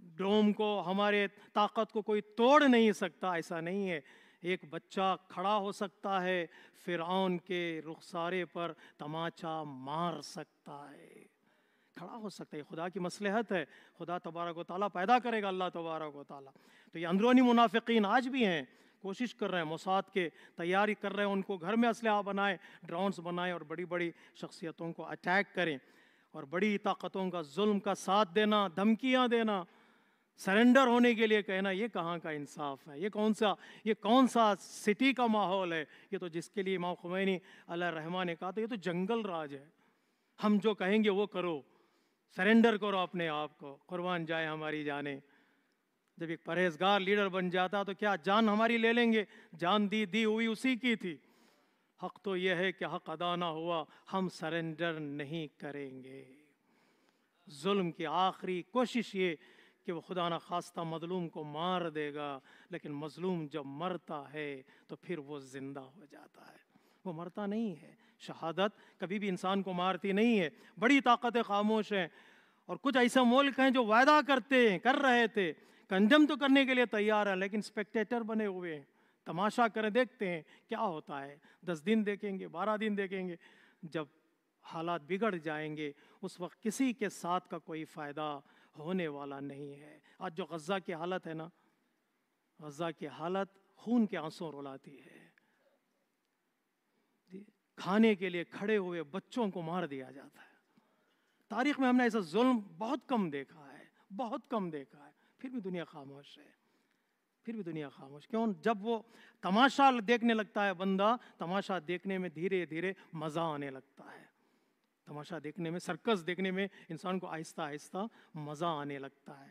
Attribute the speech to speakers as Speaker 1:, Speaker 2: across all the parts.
Speaker 1: ڈوم کو، ہمارے طاقت کو کوئی توڑ نہیں سکتا، ایسا نہیں ہے۔ ایک بچہ کھڑا ہو سکتا ہے، فرعون کے رخسارے پر تماچا مار سکتا ہے، کھڑا ہو سکتا ہے۔ خدا کی مصلحت ہے، خدا تبارک و تعالیٰ پیدا کرے گا، اللہ تبارک و تعالیٰ۔ تو یہ اندرونی منافقین آج بھی ہیں، کوشش کر رہے ہیں، موساد کے تیاری کر رہے ہیں، ان کو گھر میں اسلحہ بنائیں، ڈرونز بنائیں اور بڑی بڑی شخصیتوں کو اٹیک کریں، اور بڑی طاقتوں کا ظلم کا ساتھ دینا، دھمکیاں دینا، سرنڈر ہونے کے لیے کہنا، یہ کہاں کا انصاف ہے؟ یہ کون سا سٹی کا ماحول ہے؟ یہ تو جس کے لیے امام خمینی علیہ الرحمہ نے کہا تھا، یہ تو جنگل راج ہے، ہم جو کہیں گے وہ کرو، سرنڈر کرو اپنے آپ کو، قربان جائے ہماری جانیں۔ جب ایک پرہیزگار لیڈر بن جاتا تو کیا جان ہماری لے لیں گے؟ جان دی ہوئی اسی کی تھی۔ حق تو یہ ہے کہ حق ادا نہ ہوا، ہم سرنڈر نہیں کریں گے۔ ظلم کی آخری کوشش یہ کہ وہ خدا نہ خواستہ مظلوم کو مار دے گا، لیکن مظلوم جب مرتا ہے تو پھر وہ زندہ ہو جاتا ہے، وہ مرتا نہیں ہے۔ شہادت کبھی بھی انسان کو مارتی نہیں ہے۔ بڑی طاقتیں خاموش ہیں، اور کچھ ایسے ملک ہیں جو وعدہ کر رہے تھے، کنڈم تو کرنے کے لیے تیار ہیں، لیکن اسپیکٹیٹر بنے ہوئے ہیں، تماشا کریں، دیکھتے ہیں کیا ہوتا ہے۔ 10 دن دیکھیں گے، 12 دن دیکھیں گے، جب حالات بگڑ جائیں گے اس وقت کسی کے ساتھ کا کوئی فائدہ ہونے والا نہیں ہے۔ آج جو غزہ کی حالت ہے نا، غزہ کی حالت خون کے آنسوں رلاتی ہے۔ کھانے کے لیے کھڑے ہوئے بچوں کو مار دیا جاتا ہے۔ تاریخ میں ہم نے ایسا ظلم بہت کم دیکھا ہے، بہت کم دیکھا ہے، پھر بھی دنیا خاموش ہے، پھر بھی دنیا خاموش۔ کیوں؟ جب وہ تماشا دیکھنے لگتا ہے بندہ، تماشا دیکھنے میں دھیرے دھیرے مزہ آنے لگتا ہے، تماشا دیکھنے میں، سرکس دیکھنے میں انسان کو آہستہ آہستہ مزہ آنے لگتا ہے،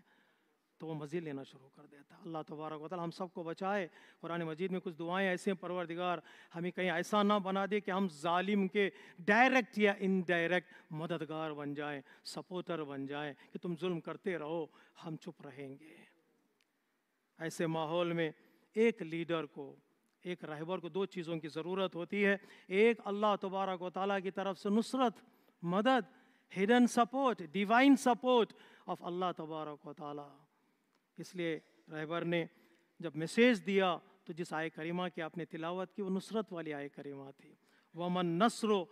Speaker 1: تو وہ مزے لینا شروع کر دیتا ہے۔ اللہ تبارک و تعالی ہم سب کو بچائے۔ قرآن مجید میں کچھ دعائیں ایسے ہیں، پروردگار ہمیں کہیں ایسا نہ بنا دے کہ ہم ظالم کے ڈائریکٹ یا انڈائریکٹ مددگار بن جائیں، سپورٹر بن جائیں، کہ تم ظلم کرتے رہو ہم چپ رہیں گے۔ ایسے ماحول میں ایک لیڈر کو، ایک رہبر کو 2 چیزوں کی ضرورت ہوتی ہے۔ ایک، اللہ تبارک و تعالیٰ کی طرف سے نصرت، مدد، hidden support, divine support of Allah تبارک و تعالیٰ۔ اس لیے رہبر نے جب میسیج دیا تو جس آیہ کریمہ کی آپ نے تلاوت کی وہ نصرت والی آیہ کریمہ تھی، وَمَن نَصْرُ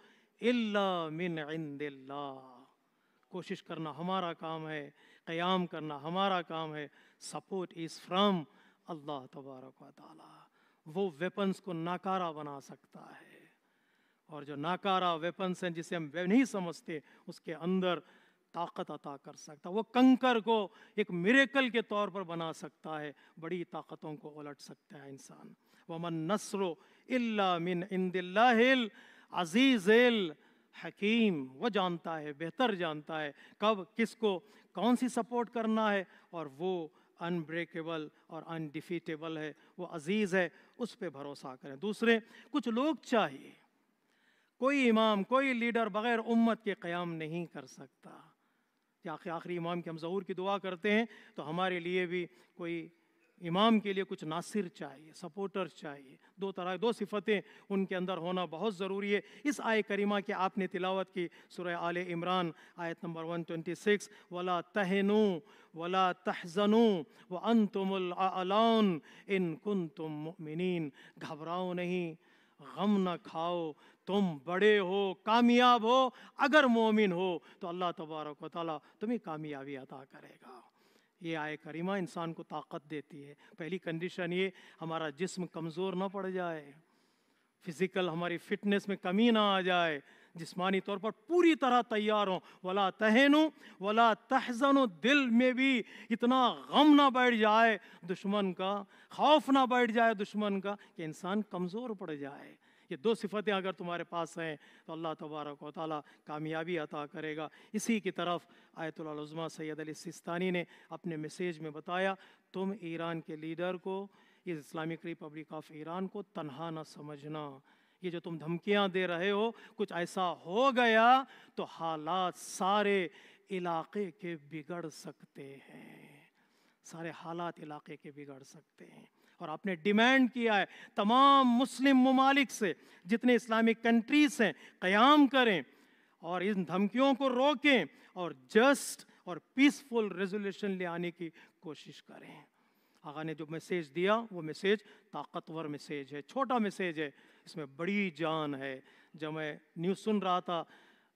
Speaker 1: إِلَّا مِنْ عِنْدِ اللَّهِ۔ کوشش کرنا ہمارا کام ہے، قیام کرنا ہمارا کام ہے، سپورٹ از فرام اللہ تبارک و تعالیٰ۔ وہ ویپنز کو ناکارہ بنا سکتا ہے، اور جو ناکارہ ویپنز ہیں جسے ہم نہیں سمجھتے اس کے اندر طاقت عطا کر سکتا، وہ کنکر کو ایک میریکل کے طور پر بنا سکتا ہے، بڑی طاقتوں کو الٹ سکتا ہے انسان۔ وَمَن نَصْرُ إِلَّا مِنْ عِنْدِ اللَّهِ الْعَزِيزِ الْحَكِيمِ۔ وہ جانتا ہے، بہتر جانتا ہے کب کس کو کون سی سپورٹ کرنا ہے، اور وہ انبریکیبل اور انڈیفیٹیبل ہے، وہ عزیز ہے، اس پہ بھروسہ کریں۔ دوسرے، کچھ لوگ چاہیے، کوئی امام، کوئی لیڈر بغیر امت کے قیام نہیں کر سکتا۔ آخری امام کے ہم ظہور کی دعا کرتے ہیں تو ہمارے لیے بھی کوئی امام کے لیے کچھ ناصر چاہیے، سپورٹر چاہیے۔ 2 صفتیں ان کے اندر ہونا بہت ضروری ہے۔ اس آیہ کریمہ کی آپ نے تلاوت کی، سورہ آل عمران آیت نمبر 126، وَلَا تَهِنُوا وَلَا تَحْزَنُوا وَأَنْتُمُ الْأَعْلَوْنَ إِن كُنتُم مُؤْمِنِينَ۔ گھبراؤ نہیں، غم نہ کھاؤ، تم بڑے ہو، کامیاب ہو، اگر مومن ہو تو اللہ تبارک و تعالیٰ تمہیں کامیابی عطا کرے گا۔ یہ آیہ کریمہ انسان کو طاقت دیتی ہے۔ پہلی کنڈیشن یہ، ہمارا جسم کمزور نہ پڑ جائے، فزیکل ہماری فٹنس میں کمی نہ آ جائے، جسمانی طور پر پوری طرح تیار ہوں۔ وَلَا تَهِنُوا وَلَا تَحْزَنُوا، دل میں بھی اتنا غم نہ بیٹھ جائے دشمن کا، خوف نہ بیٹھ جائے دشمن کا کہ انسان کمزور پڑ جائے۔ یہ 2 صفتیں اگر تمہارے پاس ہیں تو اللہ تبارک و تعالیٰ کامیابی عطا کرے گا۔ اسی کی طرف آیت اللہ العظمیٰ سید علی سیستانی نے اپنے میسیج میں بتایا، تم ایران کے لیڈر کو، اس اسلامک ریپبلک آف ایران کو تنہا نہ سمجھنا۔ یہ جو تم دھمکیاں دے رہے ہو، کچھ ایسا ہو گیا تو حالات سارے علاقے کے بگڑ سکتے ہیں، سارے حالات علاقے کے بگڑ سکتے ہیں۔ اور آپ نے ڈیمانڈ کیا ہے تمام مسلم ممالک سے، جتنے اسلامک کنٹریز ہیں، قیام کریں اور ان دھمکیوں کو روکیں اور جسٹ اور پیسفل ریزولوشن لے آنے کی کوشش کریں۔ آقا نے جو میسیج دیا وہ میسیج طاقتور میسیج ہے، چھوٹا میسیج ہے، اس میں بڑی جان ہے۔ جب میں نیوز سن رہا تھا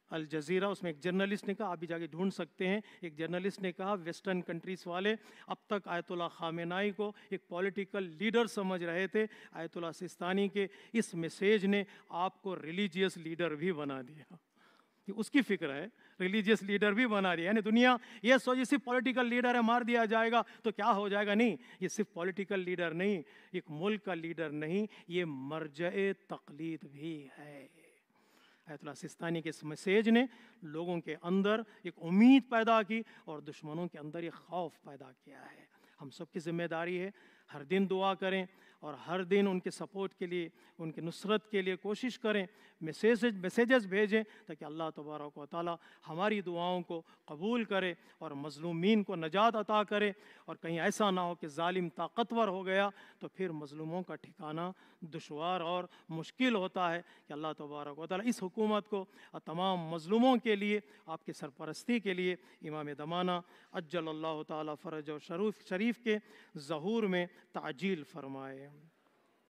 Speaker 1: الجزیرہ، اس میں ایک جرنلسٹ نے کہا، آپ بھی جا کے ڈھونڈ سکتے ہیں، ایک جرنلسٹ نے کہا ویسٹرن کنٹریز والے اب تک آیت اللہ خامنائی کو ایک پولیٹیکل لیڈر سمجھ رہے تھے، آیت اللہ سستانی کے اس میسیج نے آپ کو ریلیجیس لیڈر بھی بنا دیا۔ کہ اس کی فکر ہے، ریلیجیس لیڈر بھی بنا دیا، یعنی دنیا یہ سوچی صرف پولیٹیکل لیڈر ہے، مار دیا جائے گا تو کیا ہو جائے گا، نہیں، یہ صرف پولیٹیکل لیڈر نہیں، ایک ملک کا لیڈر نہیں، یہ مرجع تقلید بھی ہے۔ آیت اللہ سستانی کے اس میسیج نے لوگوں کے اندر ایک امید پیدا کی اور دشمنوں کے اندر ایک خوف پیدا کیا ہے۔ ہم سب کی ذمہ داری ہے ہر دن دعا کریں اور ہر دن ان کے سپورٹ کے لیے، ان کی نصرت کے لیے کوشش کریں، میسیجز بھیجیں تاکہ اللہ تبارک و تعالی ہماری دعاؤں کو قبول کرے اور مظلومین کو نجات عطا کرے، اور کہیں ایسا نہ ہو کہ ظالم طاقتور ہو گیا تو پھر مظلوموں کا ٹھکانہ دشوار اور مشکل ہوتا ہے۔ کہ اللہ تبارک و تعالی اس حکومت کو اور تمام مظلوموں کے لیے، آپ کی سرپرستی کے لیے امام زمانہ عجل اللہ تعالی فرج و شریف کے ظہور میں تعجیل فرمائے۔